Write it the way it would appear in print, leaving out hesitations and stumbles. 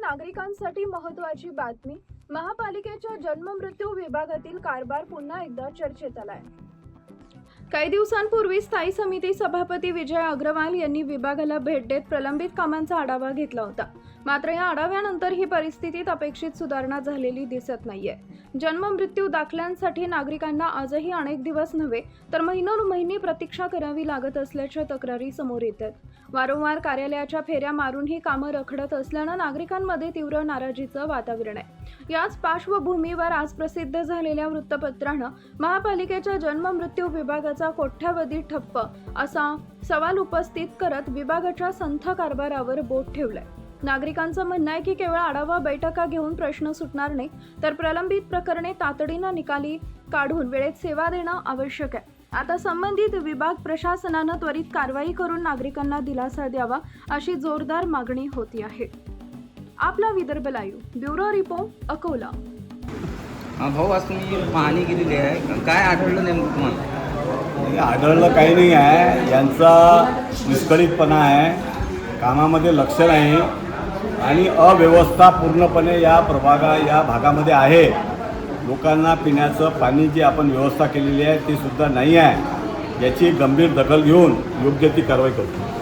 नागरिकांसाठी महत्त्वाची बातमी। महापालिकेच्या जन्म मृत्यू विभागातील कारभार पुन्हा एकदा चर्चेत आलाय। काही दिवसांपूर्वी स्थायी समिती सभापती विजय अग्रवाल यांनी विभागाला भेट देत प्रलंबित कामांचा आढावा घेतला होता। मात्र या आढाव्यानंतर ही परिस्थितीत अपेक्षित सुधारणा झालेली दिसत नाहीये। जन्म मृत्यू दाखल्यांसाठी नागरिकांना आजही अनेक दिवस नव्हे तर महिनोन्महिने प्रतीक्षा करावी लागत असल्याच्या तक्रारी समोर येतात। वारंवार कार्यालयाच्या फेऱ्या मारून ही कामं रखडत असल्यानं नागरिकांमध्ये तीव्र नाराजीचं वातावरण आहे। याच पार्श्वभूमीवर आज प्रसिद्ध झालेल्या वृत्तपत्रानं महापालिकेच्या जन्म मृत्यू विभागाचा कोट्यावधी ठप्प असा सवाल उपस्थित करत विभागाच्या संथ कारभारावर बोट ठेवलंय। नागरिकांचं म्हणणं आहे की केवळ आढावा बैठका घेऊन प्रश्न सुटणार नाही तर प्रलंबित प्रकरणे तातडीनं निकाली काढून वेळेत सेवा देणं आवश्यक आहे। आता संबंधित विभाग प्रशासनानं त्वरित कारवाई करून नागरिकांना दिलासा द्यावा अशी जोरदार मागणी होती आहे। आपला Vidarbha live bureau report Akola. भाऊ आज तुम्ही पाहणी केलेली आहे, काय आढळलं नेमकं तुम्हाला? आढळलं काही नाही आहे, यांचा विस्कळीतपणा आहे, कामामध्ये लक्ष नाही आणि अव्यवस्था पूर्णपणे या भागामध्ये आहे। लोकांना पिण्याचं पाणी जी आपण व्यवस्था केलेली आहे ती सुद्धा नाही आहे। याची गंभीर दखल घेऊन योग्य ती कारवाई करतो।